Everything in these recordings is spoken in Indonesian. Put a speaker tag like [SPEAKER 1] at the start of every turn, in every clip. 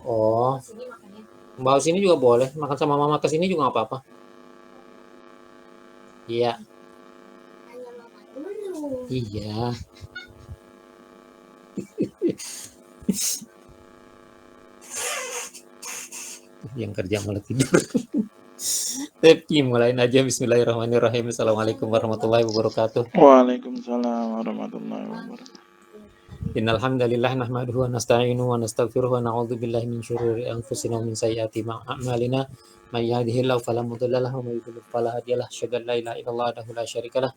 [SPEAKER 1] Oh, bawa sini juga boleh. Makan sama mama ke sini juga nggak apa-apa. Iya. Iya. Yang kerja malah tidur. Tapi mulai aja. Bismillahirrahmanirrahim. Assalamualaikum warahmatullahi wabarakatuh.
[SPEAKER 2] Waalaikumsalam warahmatullahi wabarakatuh.
[SPEAKER 1] Innal hamdalillah nahmaduhu wa nasta'inuhu wa nastaghfiruhu wa na'udzu billahi min syururi anfusina wa min sayyiati a'malina. May yahdihillahu fala mudilla lahu wa may yudlil fala hadiyalah. Asyhadu an la ilaha illallah wahdahu la syarikalah.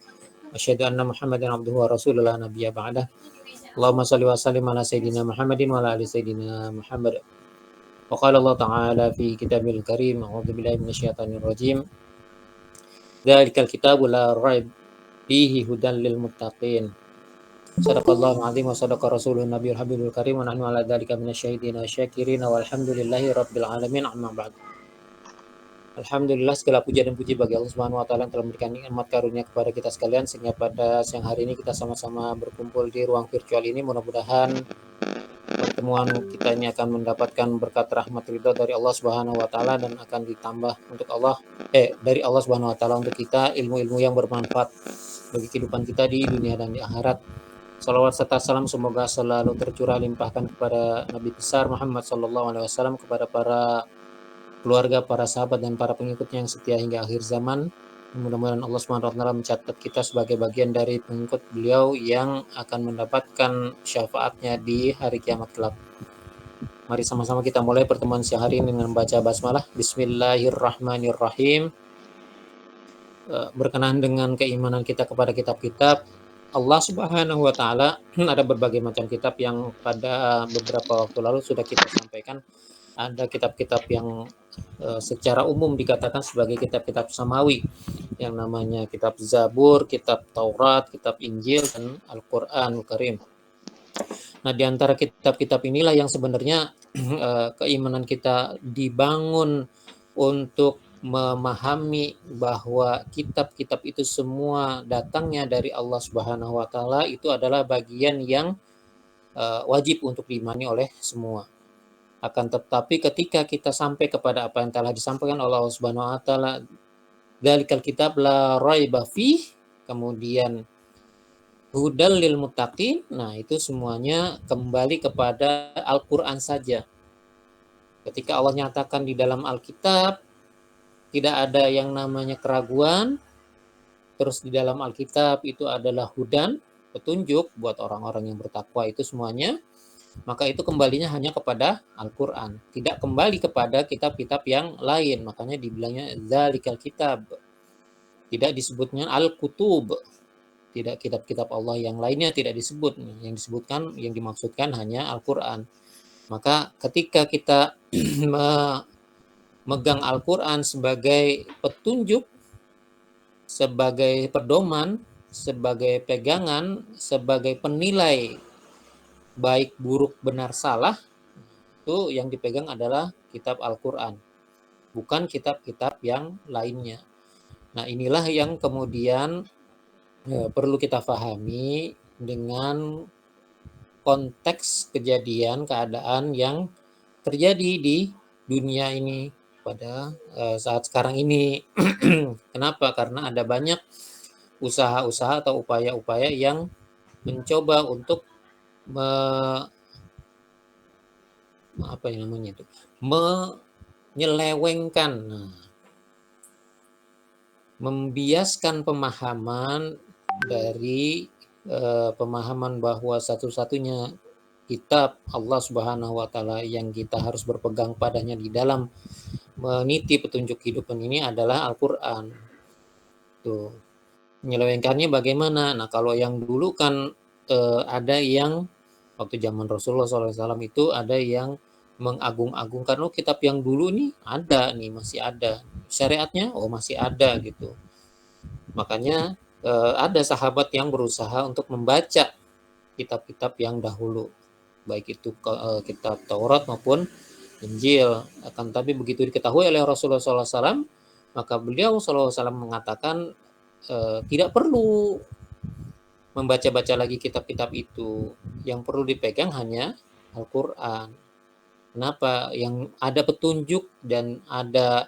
[SPEAKER 1] Asyhadu anna Muhammadan abduhu wa rasuluhu la nabiyya ba'dah. Allahumma shalli wa sallim ala sayyidina Muhammadin wa ala ali sayyidina Muhammad. Wa qala Allah ta'ala fi kitabil karim, a'udzu billahi minasyaitonir rajim. Dzalikal kitabu la raib fihi hudan lil muttaqin. Sadaqallahul azim wa sadaqa rasulun nabiyul habibul karim wa nahnu ala dzalika minasyahidin wasyakirin walhamdulillahi rabbil alamin, amma ba'd. Alhamdulillah, segala puja dan puji bagi Allah Subhanahu wa taala yang telah memberikan nikmat karunia kepada kita sekalian sehingga pada siang hari ini kita sama-sama berkumpul di ruang virtual ini. Mudah-mudahan pertemuan kita ini akan mendapatkan berkat rahmat ridha dari Allah Subhanahu wa taala dan akan ditambah untuk dari Allah Subhanahu wa taala untuk kita ilmu-ilmu yang bermanfaat bagi kehidupan kita di dunia dan di akhirat. Salawat serta salam semoga selalu tercurah limpahkan kepada Nabi besar Muhammad sallallahu alaihi wasallam, kepada para keluarga, para sahabat dan para pengikutnya yang setia hingga akhir zaman. Mudah-mudahan Allah SWT mencatat kita sebagai bagian dari pengikut beliau yang akan mendapatkan syafaatnya di hari kiamat kelak. Mari sama-sama kita mulai pertemuan siang hari ini dengan membaca basmalah. Bismillahirrahmanirrahim. Berkenaan dengan keimanan kita kepada kitab-kitab Allah Subhanahu wa taala, ada berbagai macam kitab yang pada beberapa waktu lalu sudah kita sampaikan. Ada kitab-kitab yang secara umum dikatakan sebagai kitab-kitab samawi, yang namanya kitab Zabur, kitab Taurat, kitab Injil, dan Al-Qur'anul Karim. Nah, di antara kitab-kitab inilah yang sebenarnya keimanan kita dibangun untuk memahami bahwa kitab-kitab itu semua datangnya dari Allah Subhanahu wa taala, itu adalah bagian yang wajib untuk diimani oleh semua. Akan tetapi ketika kita sampai kepada apa yang telah disampaikan oleh Allah Subhanahu wa taala, dzalikal kitab la raiba fih, kemudian hudal lil muttaqin, nah itu semuanya kembali kepada Al-Qur'an saja. Ketika Allah nyatakan di dalam Alkitab tidak ada yang namanya keraguan, terus di dalam Alkitab itu adalah hudan, petunjuk buat orang-orang yang bertakwa, itu semuanya, maka itu kembalinya hanya kepada Al-Quran, tidak kembali kepada kitab-kitab yang lain. Makanya dibilangnya dzalikal kitab, tidak disebutnya Al-Kutub, tidak kitab-kitab Allah yang lainnya tidak disebut, yang disebutkan, yang dimaksudkan hanya Al-Quran. Maka ketika kita memegang Al-Quran sebagai petunjuk, sebagai pedoman, sebagai pegangan, sebagai penilai baik buruk benar salah, itu yang dipegang adalah kitab Al-Quran, bukan kitab-kitab yang lainnya. Nah, inilah yang kemudian perlu kita pahami dengan konteks kejadian keadaan yang terjadi di dunia ini pada saat sekarang ini. Kenapa? Karena ada banyak usaha-usaha atau upaya-upaya yang mencoba untuk menyelewengkan, membiaskan pemahaman dari pemahaman bahwa satu-satunya kitab Allah Subhanahu wa taala yang kita harus berpegang padanya di dalam meniti petunjuk kehidupan ini adalah Al-Qur'an. Tuh. Menyelewengkannya bagaimana? Nah, kalau yang dulu kan ada yang waktu zaman Rasulullah SAW itu ada yang mengagung-agungkan, oh kitab yang dulu nih ada nih, masih ada syariatnya, oh masih ada gitu. Makanya ada sahabat yang berusaha untuk membaca kitab-kitab yang dahulu, baik itu kitab Taurat maupun Injil. Akan tapi begitu diketahui oleh Rasulullah SAW, maka beliau SAW mengatakan tidak perlu membaca-baca lagi kitab-kitab itu. Yang perlu dipegang hanya Al-Qur'an. Kenapa? Yang ada petunjuk dan ada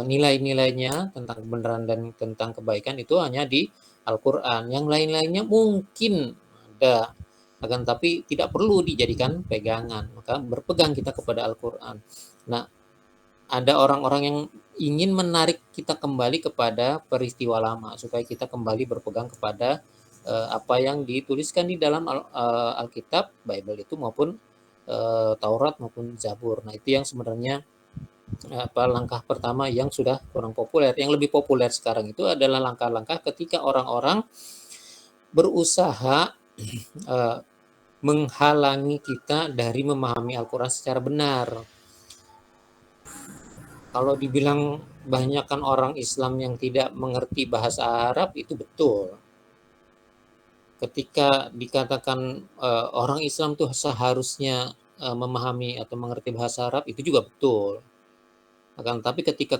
[SPEAKER 1] nilai-nilainya tentang kebenaran dan tentang kebaikan itu hanya di Al-Qur'an. Yang lain-lainnya mungkin ada, akan tapi tidak perlu dijadikan pegangan. Maka berpegang kita kepada Al-Qur'an. Nah, ada orang-orang yang ingin menarik kita kembali kepada peristiwa lama supaya kita kembali berpegang kepada apa yang dituliskan di dalam Alkitab, Bible itu maupun Taurat maupun Zabur. Nah, itu yang sebenarnya langkah pertama yang sudah kurang populer. Yang lebih populer sekarang itu adalah langkah-langkah ketika orang-orang berusaha menghalangi kita dari memahami Al-Quran secara benar. Kalau dibilang banyakkan orang Islam yang tidak mengerti bahasa Arab, itu betul. Ketika dikatakan orang Islam tuh seharusnya memahami atau mengerti bahasa Arab, itu juga betul. Akan tapi ketika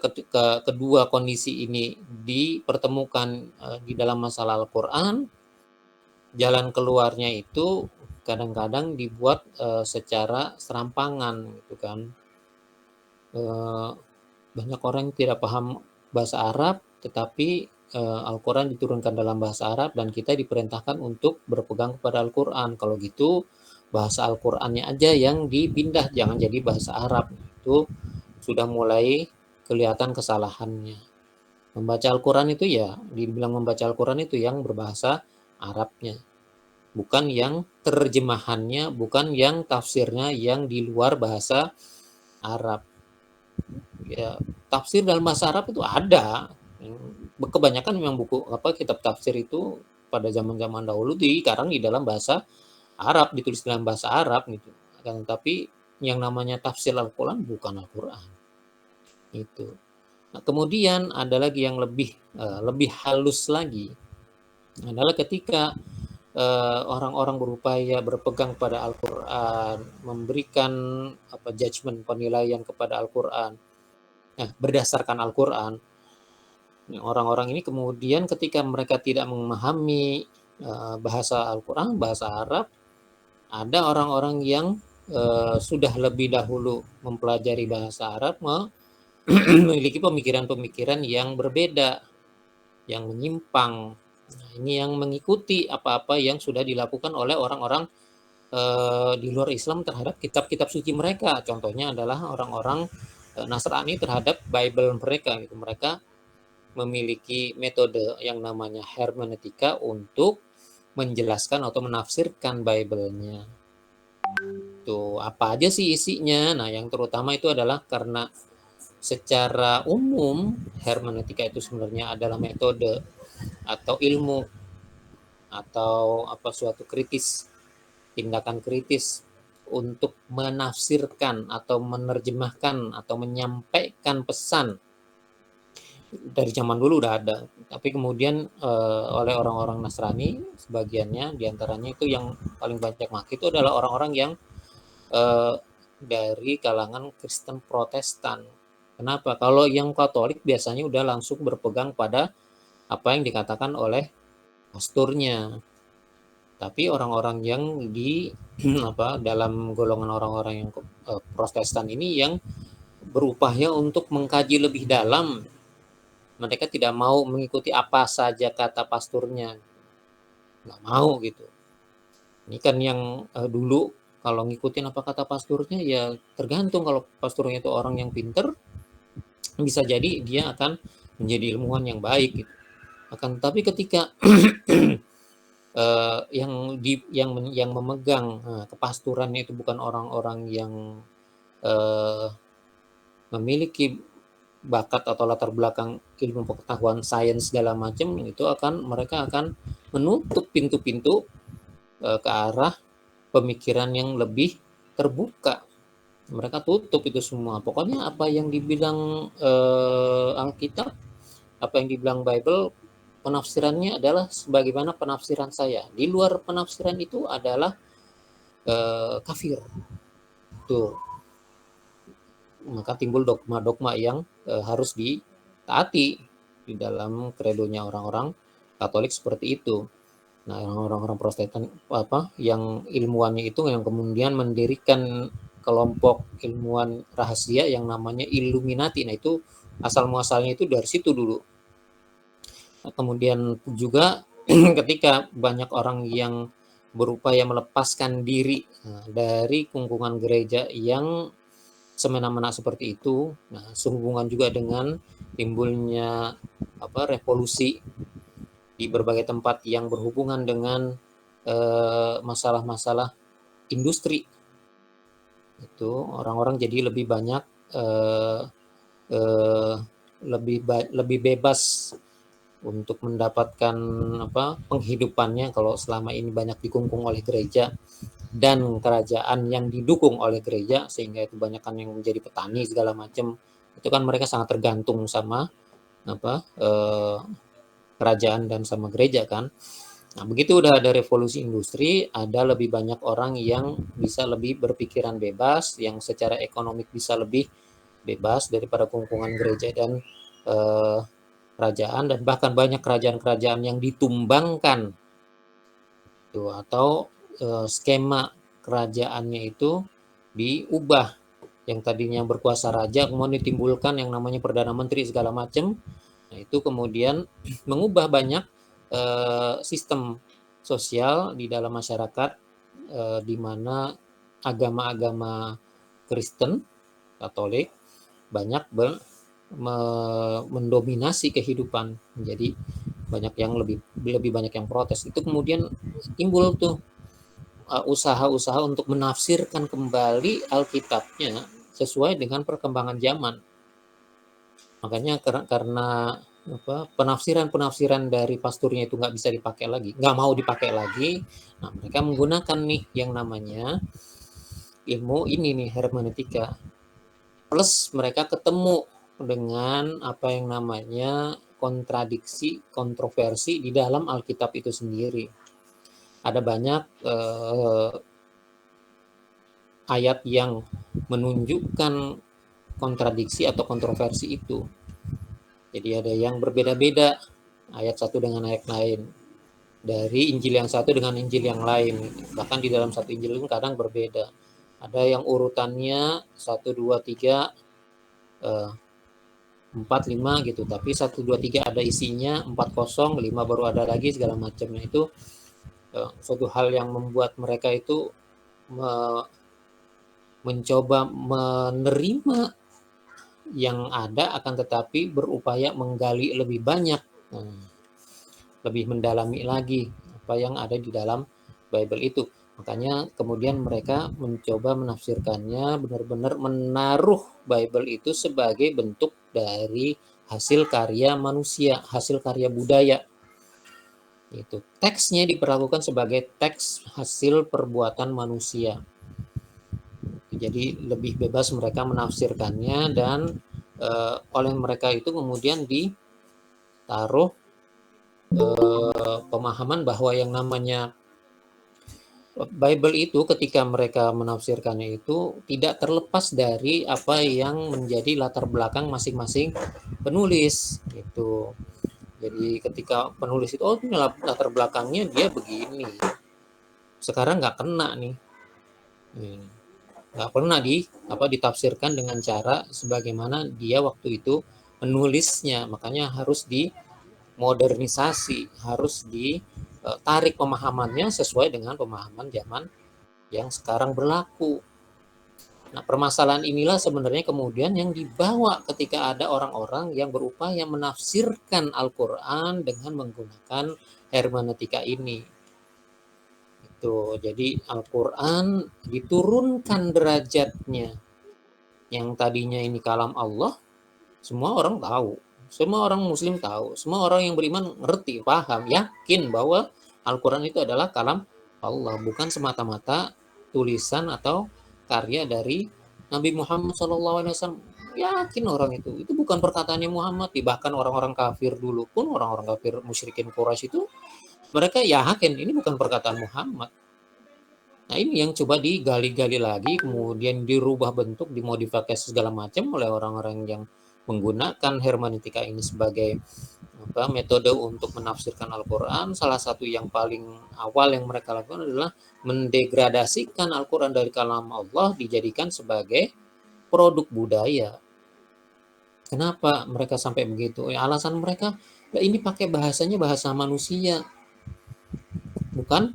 [SPEAKER 1] kedua kondisi ini dipertemukan di dalam masalah Al-Quran, jalan keluarnya itu kadang-kadang dibuat secara serampangan gitu kan. Banyak orang yang tidak paham bahasa Arab, tetapi Al-Quran diturunkan dalam bahasa Arab dan kita diperintahkan untuk berpegang kepada Al-Quran. Kalau gitu bahasa Al-Qurannya aja yang dipindah, jangan jadi bahasa Arab. Itu sudah mulai kelihatan kesalahannya. Membaca Al-Quran itu ya, dibilang membaca Al-Quran itu yang berbahasa Arabnya. Bukan yang terjemahannya, bukan yang tafsirnya yang di luar bahasa Arab. Ya, tafsir dalam bahasa Arab itu ada. Kebanyakan memang buku kitab tafsir itu pada zaman-zaman dahulu dikarang di dalam bahasa Arab, ditulis dalam bahasa Arab gitu. Tapi yang namanya tafsir Al-Quran bukan Al-Quran. Itu. Nah, kemudian ada lagi yang lebih halus lagi adalah ketika orang-orang berupaya berpegang pada Al-Quran, memberikan judgement, penilaian kepada Al-Quran, berdasarkan Al-Quran. Orang-orang ini kemudian ketika mereka tidak memahami bahasa Al-Quran, bahasa Arab, ada orang-orang yang sudah lebih dahulu mempelajari bahasa Arab, memiliki pemikiran-pemikiran yang berbeda, yang menyimpang. Nah, ini yang mengikuti apa-apa yang sudah dilakukan oleh orang-orang di luar Islam terhadap kitab-kitab suci mereka. Contohnya adalah orang-orang Nasrani terhadap Bible mereka. Gitu. Mereka memiliki metode yang namanya hermeneutika untuk menjelaskan atau menafsirkan Bible-nya. Tuh, apa aja sih isinya? Nah, yang terutama itu adalah karena secara umum hermeneutika itu sebenarnya adalah metode atau ilmu atau suatu tindakan kritis untuk menafsirkan atau menerjemahkan atau menyampaikan pesan. Dari zaman dulu udah ada, tapi kemudian oleh orang-orang Nasrani sebagiannya, diantaranya itu yang paling banyak make itu adalah orang-orang yang dari kalangan Kristen Protestan. Kenapa? Kalau yang Katolik biasanya udah langsung berpegang pada apa yang dikatakan oleh pastornya. Tapi orang-orang yang di dalam golongan orang-orang yang Protestan ini yang berupaya untuk mengkaji lebih dalam, mereka tidak mau mengikuti apa saja kata pastornya, nggak mau gitu. Ini kan yang dulu kalau ngikutin apa kata pastornya ya tergantung, kalau pastornya itu orang yang pinter bisa jadi dia akan menjadi ilmuwan yang baik gitu. Tapi ketika yang memegang kepasturannya itu bukan orang-orang yang memiliki bakat atau latar belakang ilmu pengetahuan sains segala macam, itu mereka akan menutup pintu-pintu ke arah pemikiran yang lebih terbuka. Mereka tutup itu semua. Pokoknya apa yang dibilang Alkitab, apa yang dibilang Bible, penafsirannya adalah sebagaimana penafsiran saya. Di luar penafsiran itu adalah kafir. Tuh. Maka timbul dogma-dogma yang harus ditaati di dalam kredonya orang-orang Katolik seperti itu. Nah, orang-orang Protestan yang ilmuwannya itu yang kemudian mendirikan kelompok ilmuwan rahasia yang namanya Illuminati. Nah, itu asal muasalnya itu dari situ dulu. Nah, kemudian juga ketika banyak orang yang berupaya melepaskan diri dari kungkungan gereja yang semena-mena seperti itu, nah sehubungan juga dengan timbulnya revolusi di berbagai tempat yang berhubungan dengan masalah-masalah industri, itu orang-orang jadi lebih banyak eh, eh, lebih bebas untuk mendapatkan penghidupannya kalau selama ini banyak dikungkung oleh gereja dan kerajaan yang didukung oleh gereja, sehingga itu banyak kan yang menjadi petani segala macam. Itu kan mereka sangat tergantung sama kerajaan dan sama gereja kan. Nah, begitu udah ada revolusi industri, ada lebih banyak orang yang bisa lebih berpikiran bebas, yang secara ekonomik bisa lebih bebas daripada kungkungan gereja dan eh, kerajaan, dan bahkan banyak kerajaan-kerajaan yang ditumbangkan tuh, atau skema kerajaannya itu diubah, yang tadinya berkuasa raja kemudian ditimbulkan yang namanya perdana menteri segala macam. Nah, itu kemudian mengubah banyak sistem sosial di dalam masyarakat, di mana agama-agama Kristen, Katolik banyak mendominasi kehidupan. Jadi banyak yang lebih banyak yang protes. Itu kemudian timbul tuh usaha-usaha untuk menafsirkan kembali Alkitabnya sesuai dengan perkembangan zaman. Makanya karena penafsiran-penafsiran dari pasturnya itu nggak bisa dipakai lagi, nggak mau dipakai lagi. Nah, mereka menggunakan nih yang namanya ilmu ini nih, hermeneutika. Plus mereka ketemu dengan apa yang namanya kontradiksi, kontroversi di dalam Alkitab itu sendiri. Ada banyak ayat yang menunjukkan kontradiksi atau kontroversi itu. Jadi ada yang berbeda-beda ayat satu dengan ayat lain, dari Injil yang satu dengan Injil yang lain. Bahkan di dalam satu Injil itu kadang berbeda. Ada yang urutannya 1, 2, 3, 4, 5 gitu, tapi 1, 2, 3 ada isinya, 4 kosong, 5 baru ada lagi segala macamnya. Itu suatu hal yang membuat mereka itu mencoba menerima yang ada, akan tetapi berupaya menggali lebih banyak, lebih mendalami lagi apa yang ada di dalam Bible itu. Makanya kemudian mereka mencoba menafsirkannya, benar-benar menaruh Bible itu sebagai bentuk dari hasil karya manusia, hasil karya budaya. Itu teksnya diperlakukan sebagai teks hasil perbuatan manusia. Jadi lebih bebas mereka menafsirkannya, dan oleh mereka itu kemudian ditaruh pemahaman bahwa yang namanya Bible itu ketika mereka menafsirkannya itu tidak terlepas dari apa yang menjadi latar belakang masing-masing penulis gitu. Jadi ketika penulis itu, oh ini latar belakangnya dia begini, sekarang nggak kena nih, nggak pernah ditafsirkan dengan cara sebagaimana dia waktu itu menulisnya. Makanya harus dimodernisasi, harus ditarik pemahamannya sesuai dengan pemahaman zaman yang sekarang berlaku. Nah, permasalahan inilah sebenarnya kemudian yang dibawa ketika ada orang-orang yang berupaya menafsirkan Al-Quran dengan menggunakan hermeneutika ini. Jadi Al-Quran diturunkan derajatnya, yang tadinya ini kalam Allah, semua orang tahu, semua orang muslim tahu, semua orang yang beriman ngerti, paham, yakin bahwa Al-Quran itu adalah kalam Allah, bukan semata-mata tulisan atau karya dari Nabi Muhammad SAW. Yakin orang itu bukan perkataannya Muhammad. Bahkan orang-orang kafir dulu pun, orang-orang kafir musyrikin Quraisy itu, mereka yakin ini bukan perkataan Muhammad. Nah, ini yang coba digali-gali lagi, kemudian dirubah bentuk, dimodifikasi segala macam oleh orang-orang yang menggunakan hermeneutika ini sebagai metode untuk menafsirkan Al-Quran. Salah satu yang paling awal yang mereka lakukan adalah mendegradasikan Al-Quran dari kalam Allah dijadikan sebagai produk budaya. Kenapa mereka sampai begitu? Ya, alasan mereka, ya ini pakai bahasanya bahasa manusia, bukan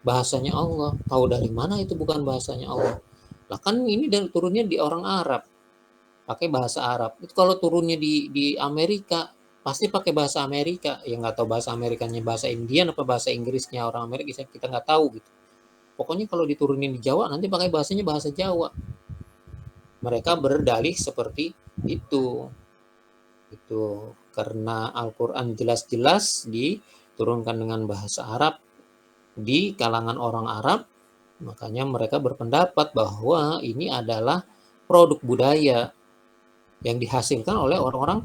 [SPEAKER 1] bahasanya Allah. Tahu dari mana itu bukan bahasanya Allah? Lah kan ini dan turunnya di orang Arab, pakai bahasa Arab. Itu kalau turunnya di Amerika, pasti pakai bahasa Amerika. Ya nggak tahu bahasa Amerikanya bahasa Indian apa bahasa Inggrisnya orang Amerika, kita nggak tahu gitu. Pokoknya kalau diturunin di Jawa nanti pakai bahasanya bahasa Jawa. Mereka berdalih seperti itu. Itu karena Al-Quran jelas-jelas diturunkan dengan bahasa Arab di kalangan orang Arab, makanya mereka berpendapat bahwa ini adalah produk budaya yang dihasilkan oleh orang-orang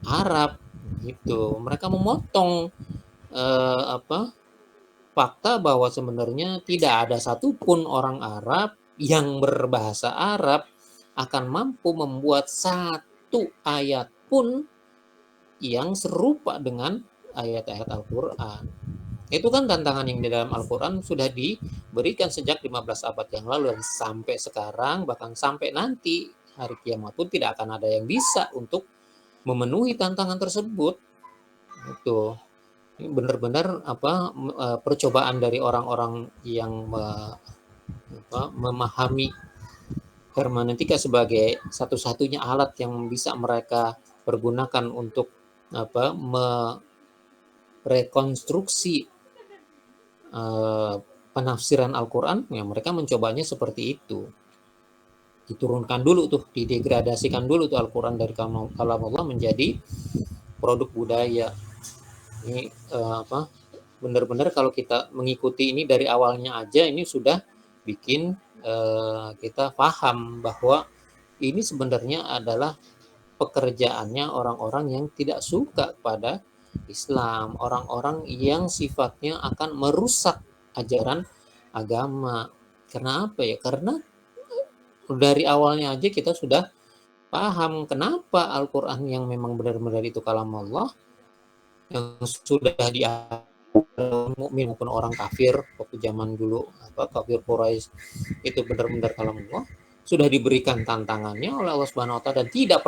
[SPEAKER 1] Arab gitu. Mereka memotong fakta bahwa sebenarnya tidak ada satupun orang Arab yang berbahasa Arab akan mampu membuat satu ayat pun yang serupa dengan ayat-ayat Al-Quran. Itu kan tantangan yang di dalam Al-Quran sudah diberikan sejak 15 abad yang lalu, dan sampai sekarang, bahkan sampai nanti hari kiamat pun tidak akan ada yang bisa untuk memenuhi tantangan tersebut. Itu ini benar-benar percobaan dari orang-orang yang memahami hermeneutika sebagai satu-satunya alat yang bisa mereka pergunakan untuk merekonstruksi penafsiran Al-Quran. Ya mereka mencobanya seperti itu, diturunkan dulu tuh, didegradasikan dulu tuh Al-Quran dari kalam Allah menjadi produk budaya. Ini benar-benar kalau kita mengikuti ini dari awalnya aja, ini sudah bikin kita paham bahwa ini sebenarnya adalah pekerjaannya orang-orang yang tidak suka pada Islam, orang-orang yang sifatnya akan merusak ajaran agama. Karena apa ya? Karena dari awalnya aja kita sudah paham kenapa Al-Quran yang memang benar-benar itu kalam Allah, yang sudah mukmin maupun orang kafir waktu zaman dulu, kafir Quraisy itu benar-benar kalam Allah, sudah diberikan tantangannya oleh Allah Subhanahu wa taala, dan tidak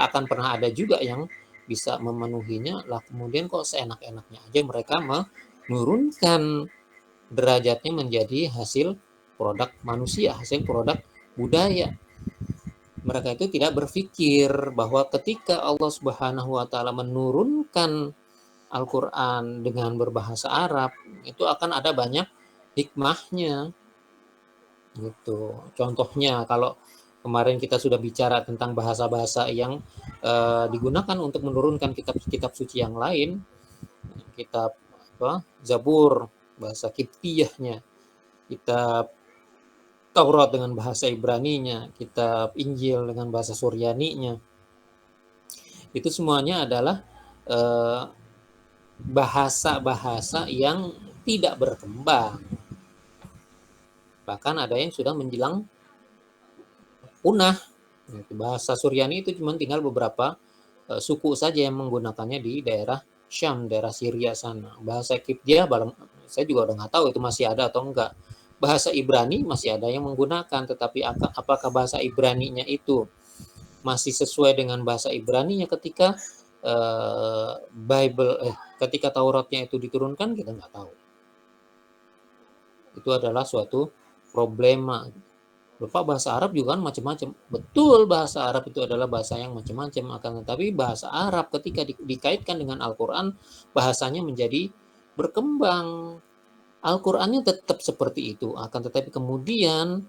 [SPEAKER 1] akan pernah ada juga yang bisa memenuhinya. Lah kemudian kok seenak-enaknya aja mereka menurunkan derajatnya menjadi hasil produk manusia, hasil produk budaya. Mereka itu tidak berpikir bahwa ketika Allah Subhanahu wa taala menurunkan Al-Quran dengan berbahasa Arab, itu akan ada banyak hikmahnya gitu. Contohnya kalau kemarin kita sudah bicara tentang bahasa-bahasa yang digunakan untuk menurunkan kitab-kitab suci yang lain, kitab Zabur bahasa Kiptiyahnya, kitab Taurat dengan bahasa Ibraninya, kitab Injil dengan bahasa Suryaninya, itu semuanya adalah bahasa-bahasa yang tidak berkembang. Bahkan ada yang sudah menjelang punah. Bahasa Suryani itu cuma tinggal beberapa suku saja yang menggunakannya di daerah Syam, daerah Syria sana. Bahasa Kiptia, saya juga udah nggak tahu itu masih ada atau enggak. Bahasa Ibrani masih ada yang menggunakan, tetapi apakah bahasa Ibraninya itu masih sesuai dengan bahasa Ibraninya ketika ketika Tauratnya itu diturunkan, kita nggak tahu. Itu adalah suatu problema. Lupa bahasa Arab juga kan macam-macam. Betul, bahasa Arab itu adalah bahasa yang macam-macam, akan tetapi bahasa Arab ketika dikaitkan dengan Al-Quran, bahasanya menjadi berkembang. Al-Qurannya tetap seperti itu, akan tetapi kemudian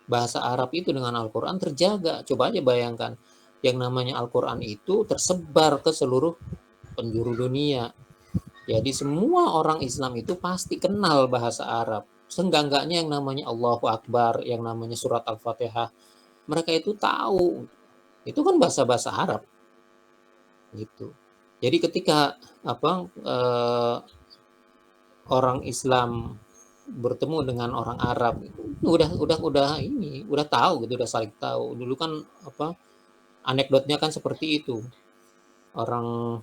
[SPEAKER 1] bahasa Arab itu dengan Al-Quran terjaga. Coba aja bayangkan, yang namanya Al-Quran itu tersebar ke seluruh penjuru dunia. Jadi semua orang Islam itu pasti kenal bahasa Arab. Seenggak-enggaknya yang namanya Allahu Akbar, yang namanya surat Al-Fatihah, mereka itu tahu. Itu kan bahasa-bahasa Arab. Gitu. Jadi ketika orang Islam bertemu dengan orang Arab, udah tahu gitu, udah saling tahu. Dulu kan anekdotnya kan seperti itu. orang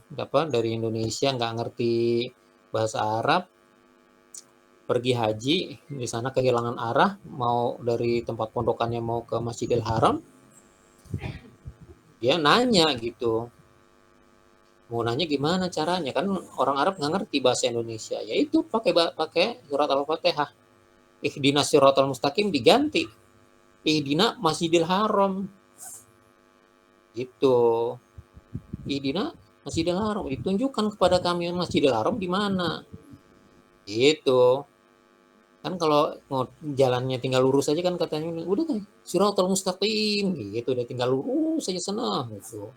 [SPEAKER 1] dari Indonesia nggak ngerti bahasa Arab, pergi haji, di sana kehilangan arah, mau dari tempat pondokannya mau ke Masjidil Haram, dia nanya gitu, mau nanya gimana caranya, kan orang Arab nggak ngerti bahasa Indonesia, ya itu pakai surat Al-Fatihah, ihdinas siratal mustaqim diganti ihdina Masjidil Haram, gitu. Ihdina Masjidil Haram, ditunjukkan kepada kami Masjidil Haram di mana, gitu. Kan kalau mau jalannya tinggal lurus aja kan katanya udah kan siratal mustaqim gitu, udah tinggal lurus aja sana gitu.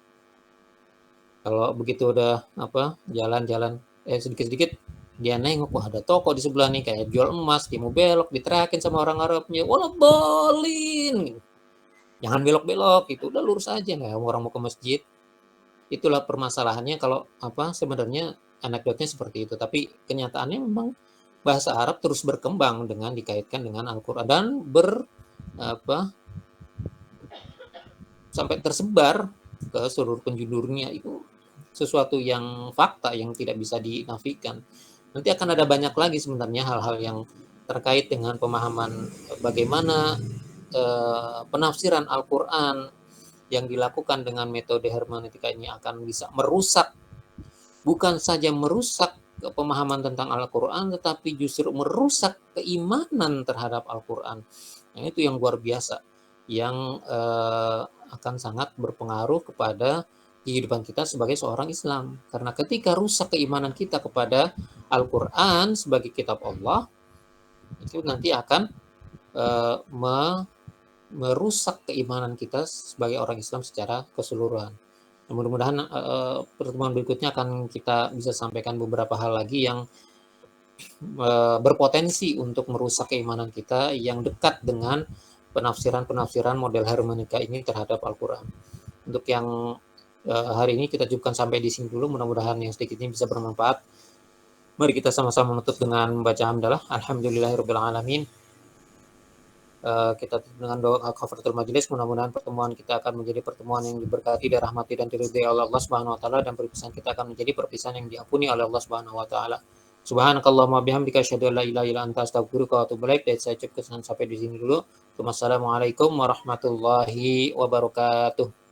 [SPEAKER 1] Kalau begitu udah jalan-jalan sedikit-sedikit dia nengok, wah ada toko di sebelah nih kayak jual emas, dia mau belok diterakin sama orang Arabnya, wala bolin, jangan belok-belok gitu, udah lurus aja, nggak orang mau ke masjid. Itulah permasalahannya kalau sebenarnya anekdotnya seperti itu, tapi kenyataannya memang bahasa Arab terus berkembang dengan dikaitkan dengan Al-Quran dan sampai tersebar ke seluruh penjuru dunia. Itu sesuatu yang fakta yang tidak bisa dinafikan. Nanti akan ada banyak lagi sebenarnya hal-hal yang terkait dengan pemahaman bagaimana penafsiran Al-Quran yang dilakukan dengan metode hermeneutika ini akan bisa merusak, bukan saja merusak pemahaman tentang Al-Quran, tetapi justru merusak keimanan terhadap Al-Quran. Nah, itu yang luar biasa, yang akan sangat berpengaruh kepada kehidupan kita sebagai seorang Islam. Karena ketika rusak keimanan kita kepada Al-Quran sebagai kitab Allah, itu nanti akan merusak keimanan kita sebagai orang Islam secara keseluruhan. Nah, mudah-mudahan pertemuan berikutnya akan kita bisa sampaikan beberapa hal lagi yang berpotensi untuk merusak keimanan kita yang dekat dengan penafsiran-penafsiran model hermeneutika ini terhadap Al-Quran. Untuk yang hari ini kita cukupkan sampai di sini dulu, mudah-mudahan yang sedikit ini bisa bermanfaat. Mari kita sama-sama menutup dengan membaca hamdalah. Alhamdulillahirabbil alamin. Kita dengan doa kafaratul majelis, mudah-mudahan pertemuan kita akan menjadi pertemuan yang diberkati, dirahmati dan diridhai oleh Allah Subhanahu wa taala, dan perpisahan kita akan menjadi perpisahan yang diampuni oleh Allah Subhanahu wa taala. Subhanakallahumma bihamdika asyhadu an la ilaha illa anta astaghfiruka wa atubu ilaik. Dan saya cukupkan sampai di sini dulu. Wassalamualaikum warahmatullahi wabarakatuh.